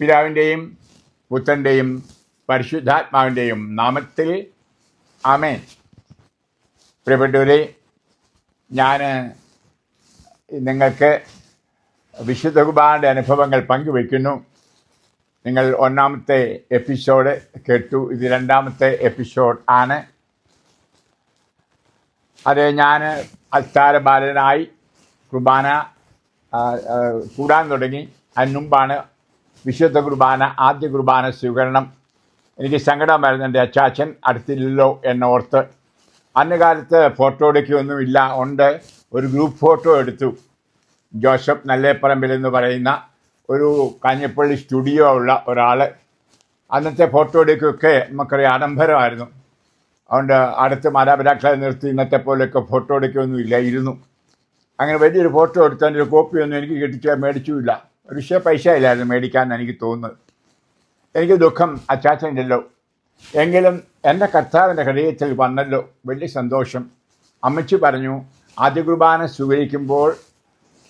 പിതാവിൻ്റെയും പുത്രൻ്റെയും പരിശുദ്ധാത്മാവിൻ്റെയും നാമത്തിൽ ആമേൻ. പ്രിയപ്പെട്ടവരെ, ഞാൻ നിങ്ങൾക്ക് വിശുദ്ധ കുർബാനയുടെ അനുഭവങ്ങൾ പങ്കുവയ്ക്കുന്നു. നിങ്ങൾ ഒന്നാമത്തെ എപ്പിസോഡ് കേട്ടു. ഇത് രണ്ടാമത്തെ എപ്പിസോഡ് ആണ്. അത് ഞാൻ അൽത്താര ബാലനായി കുർബാന കൂടാൻ തുടങ്ങി. അതിന് മുമ്പാണ് വിശുദ്ധ കുർബാന, ആദ്യ കുർബാന സ്വീകരണം. എനിക്ക് സങ്കടമായിരുന്നു, എൻ്റെ അച്ചാച്ചൻ അടുത്തില്ലല്ലോ എന്നോർത്ത്. അന്ന് കാലത്ത് ഫോട്ടോ എടുക്കുകയൊന്നുമില്ല. ഉണ്ട്, ഒരു ഗ്രൂപ്പ് ഫോട്ടോ എടുത്തു. ജോസഫ് നല്ലേപ്പറമ്പിൽ എന്ന് പറയുന്ന ഒരു കാഞ്ഞപ്പള്ളി സ്റ്റുഡിയോ ഉള്ള ഒരാൾ. അന്നത്തെ ഫോട്ടോ എടുക്കുകയൊക്കെ നമുക്കറിയാം ആഡംബരമായിരുന്നു. അതുകൊണ്ട് അടുത്ത് മാതാപിതാക്കളെ നിർത്തി ഇന്നത്തെ പോലെയൊക്കെ ഫോട്ടോ എടുക്കുകയൊന്നുമില്ല ഇരുന്നു. അങ്ങനെ വലിയൊരു ഫോട്ടോ എടുത്ത് അതിൻ്റെ ഒരു കോപ്പിയൊന്നും എനിക്ക് മേടിച്ചുമില്ല. ഒരു പക്ഷേ പൈസ ഇല്ലായിരുന്നു മേടിക്കാൻ എനിക്ക് തോന്നുന്നത്. എനിക്ക് ദുഃഖം, അച്ചാച്ചനില്ലല്ലോ. എങ്കിലും എൻ്റെ കർത്താവിൻ്റെ ഹൃദയത്തിൽ വന്നല്ലോ, വലിയ സന്തോഷം. അമ്മച്ചി പറഞ്ഞു, ആദ്യ കുർബാന സ്വീകരിക്കുമ്പോൾ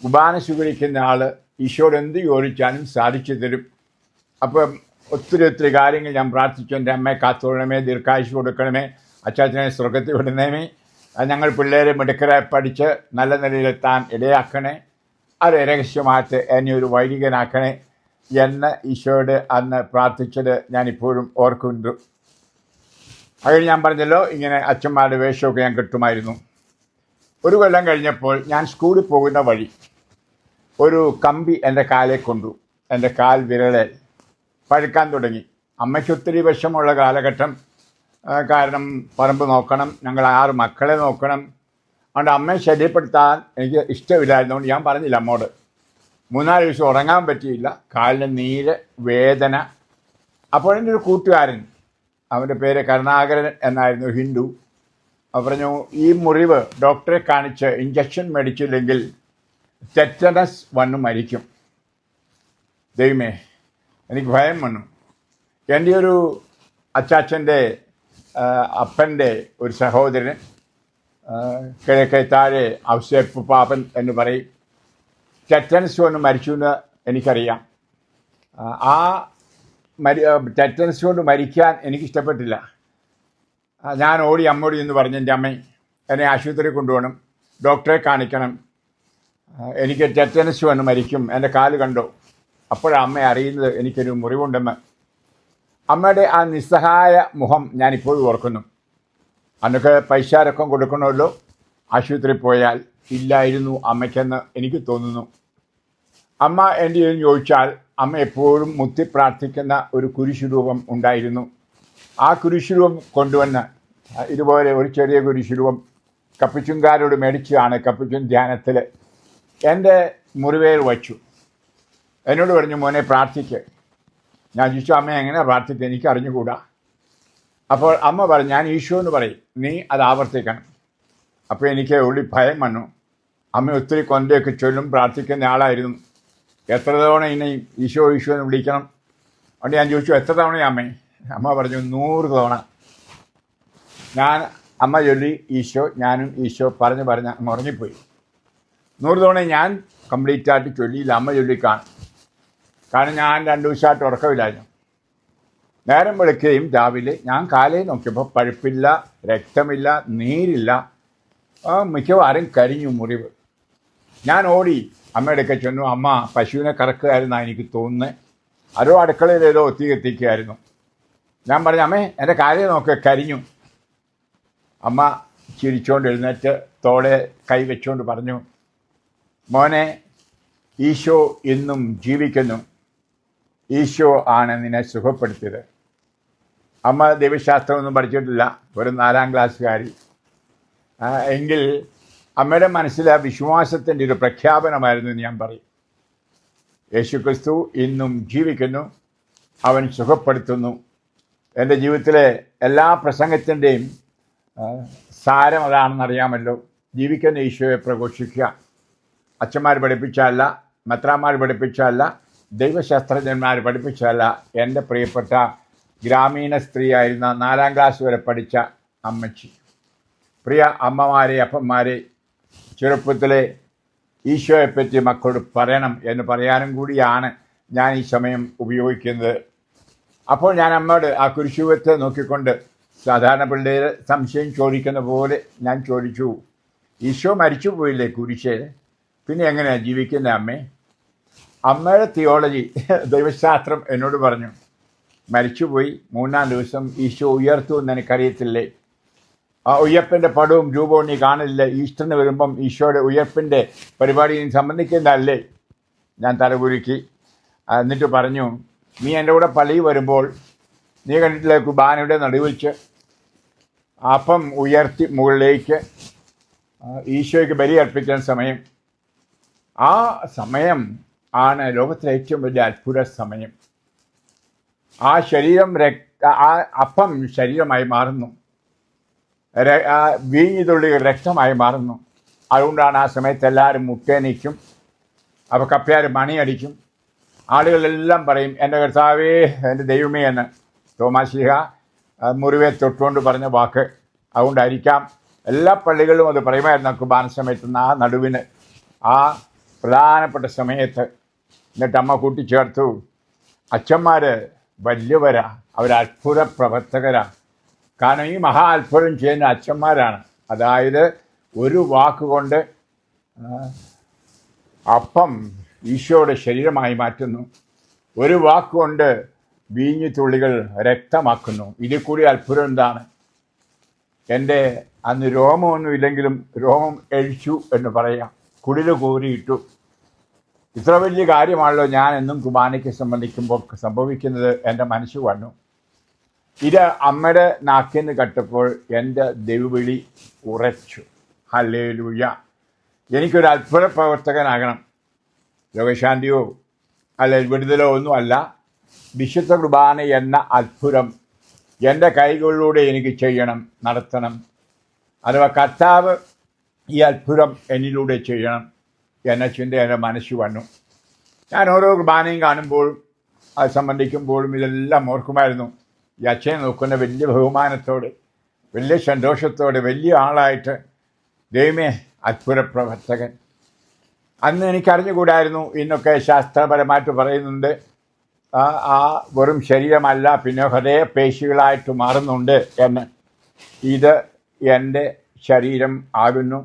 കുർബാന സ്വീകരിക്കുന്ന ആൾ ഈശോയോട് എന്ത് ചോദിച്ചാലും സാധിച്ചു തരും. അപ്പം ഒത്തിരി കാര്യങ്ങൾ ഞാൻ പ്രാർത്ഥിച്ചു. എൻ്റെ അമ്മയെ കാത്തോളണമേ, ദീർഘായുസ് കൊടുക്കണമേ, അച്ചാച്ചനെ സ്വർഗത്തിൽ വിടണമേ, ഞങ്ങൾ പിള്ളേരെ മിടുക്കരായി പഠിച്ച് നല്ല നിലയിലെത്താൻ ഇടയാക്കണേ, അത് രഹസ്യമായിട്ട് എന്നെ ഒരു വൈദികനാക്കണേ എന്ന് ഈശോയോട് അന്ന് പ്രാർത്ഥിച്ചത് ഞാനിപ്പോഴും ഓർക്കുന്നു. അതിൽ ഞാൻ പറഞ്ഞല്ലോ, ഇങ്ങനെ അച്ഛന്മാരുടെ വേഷമൊക്കെ ഞാൻ കിട്ടുമായിരുന്നു. ഒരു കൊല്ലം കഴിഞ്ഞപ്പോൾ ഞാൻ സ്കൂളിൽ പോകുന്ന വഴി ഒരു കമ്പി എൻ്റെ കാലെ കൊണ്ടു. എൻ്റെ കാൽ വിരലിൽ പഴുക്കാൻ തുടങ്ങി. അമ്മയ്ക്ക് ഒത്തിരി വിഷമുള്ള കാലഘട്ടം. കാരണം പറമ്പ് നോക്കണം, ഞങ്ങൾ 6 മക്കളെ നോക്കണം. അതുകൊണ്ട് അമ്മയെ ശല്യപ്പെടുത്താൻ എനിക്ക് ഇഷ്ടമില്ലായിരുന്നുകൊണ്ട് ഞാൻ പറഞ്ഞില്ല അമ്മോട്. 3-4 ദിവസം ഉറങ്ങാൻ പറ്റിയില്ല, കാലിന് നീര്, വേദന. അപ്പോൾ എൻ്റെ ഒരു കൂട്ടുകാരൻ, അവൻ്റെ പേര് കരുണാകരൻ എന്നായിരുന്നു, ഹിന്ദു. അവൻ പറഞ്ഞു, ഈ മുറിവ് ഡോക്ടറെ കാണിച്ച് ഇഞ്ചക്ഷൻ മേടിച്ചില്ലെങ്കിൽ ടെറ്റനസ് വന്ന് മരിക്കും. ദൈവമേ, എനിക്ക് ഭയം വന്നു. എൻ്റെ ഒരു അച്ചാച്ചൻ്റെ അപ്പൻ്റെ ഒരു സഹോദരൻ, കിഴക്കേ താഴെ ഔസേപ്പ് പാപ്പൻ എന്ന് പറയും, ടെറ്റനസ് കൊണ്ട് മരിച്ചു എന്ന് എനിക്കറിയാം. ആ ടെറ്റനസ് കൊണ്ട് മരിക്കാൻ എനിക്കിഷ്ടപ്പെട്ടില്ല. ഞാൻ ഓടി അമ്മോടി എന്ന് പറഞ്ഞു, എൻ്റെ അമ്മ എന്നെ ആശുപത്രിയിൽ കൊണ്ടുപോകണം, ഡോക്ടറെ കാണിക്കണം, എനിക്ക് ടെറ്റനസ് വന്ന് മരിക്കും, എൻ്റെ കാല് കണ്ടോ. അപ്പോഴാണ് അമ്മ അറിയുന്നത് എനിക്കൊരു മുറിവുണ്ടെന്ന്. അമ്മയുടെ ആ നിസ്സഹായ മുഖം ഞാനിപ്പോഴും ഓർക്കുന്നു. അന്നൊക്കെ പൈസ രൊക്കം കൊടുക്കണമല്ലോ, ആശുപത്രിയിൽ പോയാൽ. ഇല്ലായിരുന്നു അമ്മയ്ക്കെന്ന് എനിക്ക് തോന്നുന്നു. അമ്മ എൻ്റെ ചോദിച്ചാൽ അമ്മ എപ്പോഴും മുത്തി പ്രാർത്ഥിക്കുന്ന ഒരു കുരിശുരൂപം ഉണ്ടായിരുന്നു. ആ കുരിശുരൂപം കൊണ്ടുവന്ന് ഇതുപോലെ ഒരു ചെറിയ കുരിശുരൂപം കപ്പിച്ചുംകാരോട് മേടിച്ചാണ് കപ്പിച്ചും ധ്യാനത്തിൽ എൻ്റെ മുറിവേൽ വച്ചു. എന്നോട് പറഞ്ഞു, മോനെ പ്രാർത്ഥിക്ക്. ഞാൻ ചോദിച്ചു, അമ്മ എങ്ങനെ പ്രാർത്ഥിക്കുക, എനിക്ക് അറിഞ്ഞുകൂടാ. അപ്പോൾ അമ്മ പറഞ്ഞു, ഞാൻ ഈശോ എന്ന് പറയും, നീ അത് ആവർത്തിക്കണം. അപ്പോൾ എനിക്ക് ഉള്ളി ഭയം വന്നു. അമ്മ ഒത്തിരി കൊന്തയൊക്കെ ചൊല്ലും, പ്രാർത്ഥിക്കുന്ന ആളായിരുന്നു. എത്ര തവണ ഇനി ഈശോ ഈശോ എന്ന് വിളിക്കണം? അതുകൊണ്ട് ഞാൻ ചോദിച്ചു, എത്ര തവണയാണ് അമ്മേ? അമ്മ പറഞ്ഞു, 100 തവണ. അമ്മ ചൊല്ലി ഈശോ, ഞാനും ഈശോ പറഞ്ഞ് അങ്ങ് ഉറങ്ങിപ്പോയി. 100 തവണ ഞാൻ കംപ്ലീറ്റായിട്ട് ചൊല്ലിയില്ല, അമ്മ ചൊല്ലിക്കാണും. കാരണം ഞാൻ 2 ദിവസമായിട്ട് ഉറക്കമില്ലായിരുന്നു. നേരം വെളുക്കുകയും രാവിലെ ഞാൻ കാലയിൽ നോക്കിയപ്പോൾ പഴുപ്പില്ല, രക്തമില്ല, നീരില്ല, മിക്കവാറും കരിഞ്ഞു മുറിവ്. ഞാൻ ഓടി അമ്മയുടെ ഒക്കെ ചെന്നു. അമ്മ പശുവിനെ കറക്കുകയായിരുന്നാണ് എനിക്ക് തോന്നുന്നത്. അതോ അടുക്കളയിൽ ഏതോ തീ കത്തിക്കുകയായിരുന്നു. ഞാൻ പറഞ്ഞു, അമ്മേ എൻ്റെ കാലയിൽ നോക്കുക, കരിഞ്ഞു. അമ്മ ചിരിച്ചുകൊണ്ട് എഴുന്നേറ്റ് തോളെ കൈവച്ചുകൊണ്ട് പറഞ്ഞു, മോനെ, ഈശോ ഇന്നും ജീവിക്കുന്നു. ഈശോ ആണ് നിന്നെ സുഖപ്പെടുത്തിയത്. അമ്മ ദൈവശാസ്ത്രമൊന്നും പഠിച്ചിട്ടില്ല, വെറും 4ാം ക്ലാസ്സുകാരി. എങ്കിൽ അമ്മയുടെ മനസ്സിലെ വിശ്വാസത്തിൻ്റെ ഒരു പ്രഖ്യാപനമായിരുന്നു എന്ന് ഞാൻ പറയും. യേശുക്രിസ്തു ഇന്നും ജീവിക്കുന്നു, അവൻ സുഖപ്പെടുത്തുന്നു. എൻ്റെ ജീവിതത്തിലെ എല്ലാ പ്രസംഗത്തിൻ്റെയും സാരം അതാണെന്നറിയാമല്ലോ. ജീവിക്കുന്ന ഈശോയെ പ്രഘോഷിക്കുക. അച്ഛന്മാർ പഠിപ്പിച്ചതല്ല, മെത്രാന്മാർ പഠിപ്പിച്ചതല്ല, ദൈവശാസ്ത്രജ്ഞന്മാർ പഠിപ്പിച്ചതല്ല. എൻ്റെ പ്രിയപ്പെട്ട ഗ്രാമീണ സ്ത്രീയായിരുന്ന 4ാം ക്ലാസ് വരെ പഠിച്ച അമ്മച്ചി. പ്രിയ അമ്മമാരെ, അപ്പന്മാരെ, ചെറുപ്പത്തിലെ ഈശോയെപ്പറ്റി മക്കളോട് പറയണം എന്ന് പറയാനും കൂടിയാണ് ഞാൻ ഈ സമയം ഉപയോഗിക്കുന്നത്. അപ്പോൾ ഞാൻ അമ്മയോട് ആ കുരിശുവത്തെ നോക്കിക്കൊണ്ട് സാധാരണ പിള്ളേർ സംശയം ചോദിക്കുന്ന പോലെ ഞാൻ ചോദിച്ചു, ഈശോ മരിച്ചു പോയില്ലേ കുരിശ്, പിന്നെ എങ്ങനെയാണ് ജീവിക്കുന്നത് അമ്മേ? അമ്മയുടെ തിയോളജി ദൈവശാസ്ത്രം എന്നോട് പറഞ്ഞു, മരിച്ചുപോയി, 3-ാം ദിവസം ഈശോ ഉയർത്തു എന്ന് എനിക്കറിയത്തില്ലേ? ആ ഉയർപ്പിൻ്റെ പടവും രൂപവും നീ കാണില്ലേ? ഈസ്റ്ററിന് വരുമ്പം ഈശോയുടെ ഉയർപ്പിൻ്റെ പരിപാടി നീ സംബന്ധിക്കുന്നതല്ലേ? ഞാൻ തലകുലുക്കി. എന്നിട്ട് പറഞ്ഞു, നീ എൻ്റെ കൂടെ പള്ളിയിൽ വരുമ്പോൾ നീ കണ്ടിട്ടില്ലേ കുർബാനയുടെ നടുവെച്ച് അപ്പം ഉയർത്തി മുകളിലേക്ക് ഈശോയ്ക്ക് ബലി അർപ്പിക്കുന്ന സമയം, ആ സമയം ആണ് ലോകത്തിലെ ഏറ്റവും വലിയ അത്ഭുത സമയം. ആ ശരീരം ആ അപ്പം ശരീരമായി മാറുന്നു, വീഞ്ഞുതുള്ളി രക്തമായി മാറുന്നു. അതുകൊണ്ടാണ് ആ സമയത്ത് എല്ലാവരും മുട്ടേനിക്കും, അപ്പോൾ കപ്പ്യാർ മണിയടിക്കും. ആളുകളെല്ലാം പറയും, എൻ്റെ കർത്താവേ, എൻ്റെ ദൈവമേ എന്ന് തോമാശ്ലീഹ മുറിവെ തൊട്ടുകൊണ്ട് പറഞ്ഞ വാക്ക്. അതുകൊണ്ടായിരിക്കാം എല്ലാ പള്ളികളിലും അത് പറയുമായിരുന്നു കുർബാന സമയത്ത്, ആ നടുവിന്, ആ പ്രധാനപ്പെട്ട സമയത്ത്. എന്നിട്ട് അമ്മ കൂട്ടിച്ചേർത്തു, അച്ഛന്മാർ വലിയവരാ, അവർ അത്ഭുത പ്രവർത്തകരാ. കാരണം ഈ മഹാ അത്ഭുതം ചെയ്യുന്ന അച്ഛന്മാരാണ്. അതായത് ഒരു വാക്കുകൊണ്ട് അപ്പം ഈശോയുടെ ശരീരമായി മാറ്റുന്നു, ഒരു വാക്കുകൊണ്ട് വീഞ്ഞു തുള്ളികൾ രക്തമാക്കുന്നു. ഇതിൽ കൂടി അത്ഭുതം എന്താണ്? എൻ്റെ അന്ന് രോമമൊന്നും ഇല്ലെങ്കിലും രോമം എഴിച്ചു എന്ന് പറയാം, കുടില് കോരിയിട്ടു. ഇത്ര വലിയ കാര്യമാണല്ലോ ഞാൻ എന്നും കുർബാനയ്ക്ക് സംബന്ധിക്കുമ്പോൾ സംഭവിക്കുന്നത്. എൻ്റെ മനസ്സ് വന്നു. ഇത് അമ്മയുടെ നാക്കിന്ന് കട്ടപ്പോൾ എൻ്റെ ദൈവവിളി ഉറച്ചു. ഹല്ലേലൂയ! എനിക്കൊരു അത്ഭുത പ്രവർത്തകനാകണം. രോഗശാന്തിയോ അല്ല വിടുതലോ ഒന്നുമല്ല, വിശുദ്ധ കുർബാന എന്ന അത്ഭുതം എൻ്റെ കൈകളിലൂടെ എനിക്ക് ചെയ്യണം, നടത്തണം. അഥവാ കർത്താവ് ഈ അത്ഭുതം എന്നിലൂടെ ചെയ്യണം എന്ന ചിന്ത എൻ്റെ മനസ്സിൽ വന്നു. ഞാൻ ഓരോ കുർബാനയും കാണുമ്പോഴും അത് സംബന്ധിക്കുമ്പോഴും ഇതെല്ലാം ഓർക്കുമായിരുന്നു. ഈ അച്ഛനെ നോക്കുന്ന വലിയ ബഹുമാനത്തോടെ, വലിയ സന്തോഷത്തോടെ, വലിയ ആളായിട്ട്, ദൈവമേ അത്ഭുത പ്രവർത്തകൻ. അന്ന് എനിക്കറിഞ്ഞുകൂടായിരുന്നു, ഇന്നൊക്കെ ശാസ്ത്രപരമായിട്ട് പറയുന്നുണ്ട്, ആ വെറും ശരീരമല്ല, പിന്നെ ഹൃദയപേശികളായിട്ട് മാറുന്നുണ്ട് എന്ന്. ഇത് എൻ്റെ ശരീരം ആകുന്നു,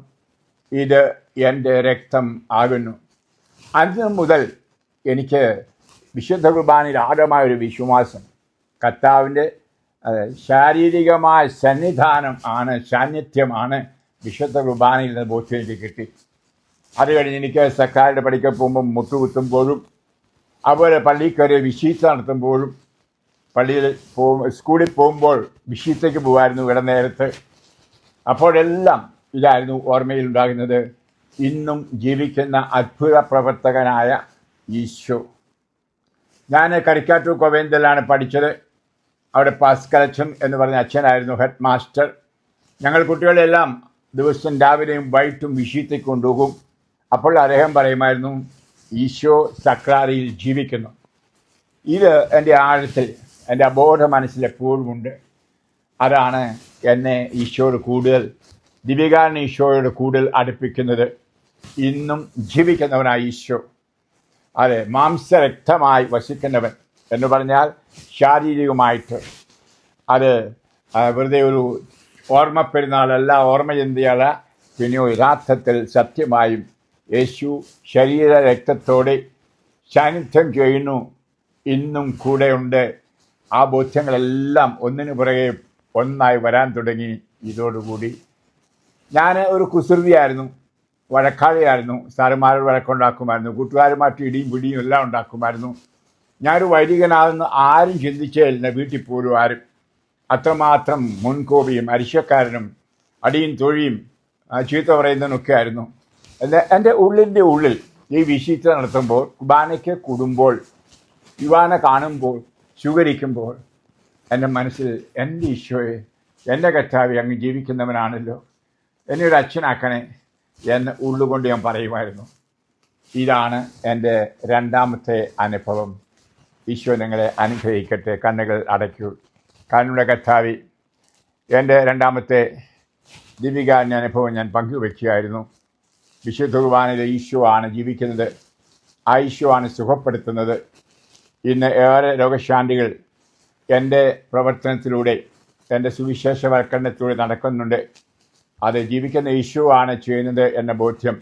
ഇത് എൻ്റെ രക്തം ആകുന്നു. അന്ന് മുതൽ എനിക്ക് വിശുദ്ധ കുർബാനയിൽ ആഴമായൊരു വിശ്വാസം, കർത്താവിൻ്റെ ശാരീരികമായ സന്നിധാനം ആണ്, സാന്നിധ്യമാണ് വിശുദ്ധ കുർബാനയിൽ നിന്ന് ബോധ്യം എനിക്ക് കിട്ടി. അത് കഴിഞ്ഞ് എനിക്ക് സർക്കാരിൻ്റെ പഠിക്കാൻ പോകുമ്പോൾ മുട്ടുകുത്തുമ്പോഴും, അതുപോലെ പള്ളിയിൽ കയറി വിശീത്ത നടത്തുമ്പോഴും, പള്ളിയിൽ സ്കൂളിൽ പോകുമ്പോൾ വിശീത്തയ്ക്ക് പോകുമായിരുന്നു ഇടനേരത്ത്. അപ്പോഴെല്ലാം ഇതായിരുന്നു ഓർമ്മയിലുണ്ടാകുന്നത്, ഇന്നും ജീവിക്കുന്ന അത്ഭുത പ്രവർത്തകനായ ഈശോ. ഞാൻ കരിക്കാറ്റൂർ കൊവേന്തലാണ് പഠിച്ചത്. അവിടെ പാസ്കലച്ചൻ എന്ന് പറഞ്ഞ അച്ഛനായിരുന്നു ഹെഡ് മാസ്റ്റർ. ഞങ്ങൾ കുട്ടികളെല്ലാം ദിവസം രാവിലെയും വൈകിട്ടും വിശീത്തയ്ക്ക് കൊണ്ടുപോകും. അപ്പോൾ അദ്ദേഹം പറയുമായിരുന്നു, ഈശോ സക്രാരിയിൽ ജീവിക്കുന്നു. ഇത് എൻ്റെ ആഴത്തിൽ, എൻ്റെ അബോധ മനസ്സിൽ എപ്പോഴും ഉണ്ട്. അതാണ് എന്നെ ഈശോയോട് കൂടുതൽ, ദിവികാരൻ ഈശോയോട് കൂടുതൽ അടുപ്പിക്കുന്നത്. ഇന്നും ജീവിക്കുന്നവനായ ഈശോ, അതെ, മാംസരക്തമായി വസിക്കുന്നവൻ എന്ന് പറഞ്ഞാൽ ശാരീരികമായിട്ട്. അത് വെറുതെ ഒരു ഓർമ്മ പെരുന്നാളല്ല, ഓർമ്മചിന്തയല്ല, പിന്നെ യഥാർത്ഥത്തിൽ സത്യമായും യേശു ശരീര രക്തത്തോടെ സാന്നിധ്യം ചെയ്യുന്നു, ഇന്നും കൂടെയുണ്ട്. ആ ബോധ്യങ്ങളെല്ലാം ഒന്നിനു പുറകെ ഒന്നായി വരാൻ തുടങ്ങി. ഇതോടുകൂടി ഞാൻ ഒരു കുസൃതിയായിരുന്നു, വഴക്കാളിയായിരുന്നു. സാറുമാരോട് വഴക്കുണ്ടാക്കുമായിരുന്നു, കൂട്ടുകാരുമായിട്ട് ഇടിയും പിടിയും എല്ലാം ഉണ്ടാക്കുമായിരുന്നു. ഞാനൊരു വൈദികനാണെന്ന് ആരും ചിന്തിച്ചില്ല, വീട്ടിൽ പോലും ആരും. അത്രമാത്രം മുൻകോപിയും അരിശക്കാരനും അടിയും തൊഴിയും ചീത്ത പറയുന്നതിനൊക്കെ ആയിരുന്നു. എൻ്റെ ഉള്ളിൻ്റെ ഉള്ളിൽ ഈ വിശീത്ത നടത്തുമ്പോൾ, കുർബാനയ്ക്ക് കൂടുമ്പോൾ, യുവാന കാണുമ്പോൾ, സ്വീകരിക്കുമ്പോൾ എൻ്റെ മനസ്സിൽ, എൻ്റെ ഈശോയെ, എൻ്റെ കർത്താവേ, അങ്ങ് ജീവിക്കുന്നവനാണല്ലോ, എന്നെ ഒരു അച്ഛനാക്കണേ എന്ന് ഉള്ളുകൊണ്ട് ഞാൻ പറയുമായിരുന്നു. ഇതാണ് എൻ്റെ രണ്ടാമത്തെ അനുഭവം. ഈശോ നിങ്ങളെ അനുഗ്രഹിക്കട്ടെ. കണ്ണുകൾ അടയ്ക്കൂ. കണ്ണുടെ കർത്താവേ, എൻ്റെ രണ്ടാമത്തെ ദിവികാരൻ്റെ അനുഭവം ഞാൻ പങ്കുവയ്ക്കുകയായിരുന്നു. വിശുദ്ധ കുർബാനയിലെ ഈശോ ആണ് ജീവിക്കുന്നത്, ആ ഈശോ ആണ് സുഖപ്പെടുത്തുന്നത്. ഇന്ന് ഏറെ രോഗശാന്തികൾ എൻ്റെ പ്രവർത്തനത്തിലൂടെ, എൻ്റെ സുവിശേഷവൽക്കരണത്തിലൂടെ നടക്കുന്നുണ്ട്. അത് ജീവിക്കുന്ന യേശുവാണ് ചെയ്യുന്നത് എന്ന ബോധ്യം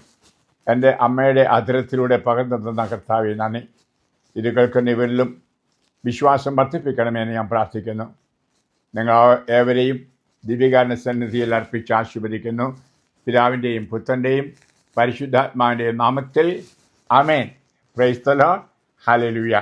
എൻ്റെ അമ്മയുടെ അധരത്തിലൂടെ പകർന്നു തന്ന കർത്താവേ നന്ദി. ഇത് കേൾക്കുന്ന ഇവരിലും വിശ്വാസം വർദ്ധിപ്പിക്കണമെന്ന് ഞാൻ പ്രാർത്ഥിക്കുന്നു. നിങ്ങൾ ഏവരെയും ദിവ്യകാരുണ്യ സന്നിധിയിൽ അർപ്പിച്ച് ആശീർവദിക്കുന്നു. പിതാവിൻ്റെയും പുത്രൻ്റെയും പരിശുദ്ധാത്മാവിൻ്റെയും നാമത്തിൽ ആമേൻ. Praise the Lord. ഹല്ലേലൂയ.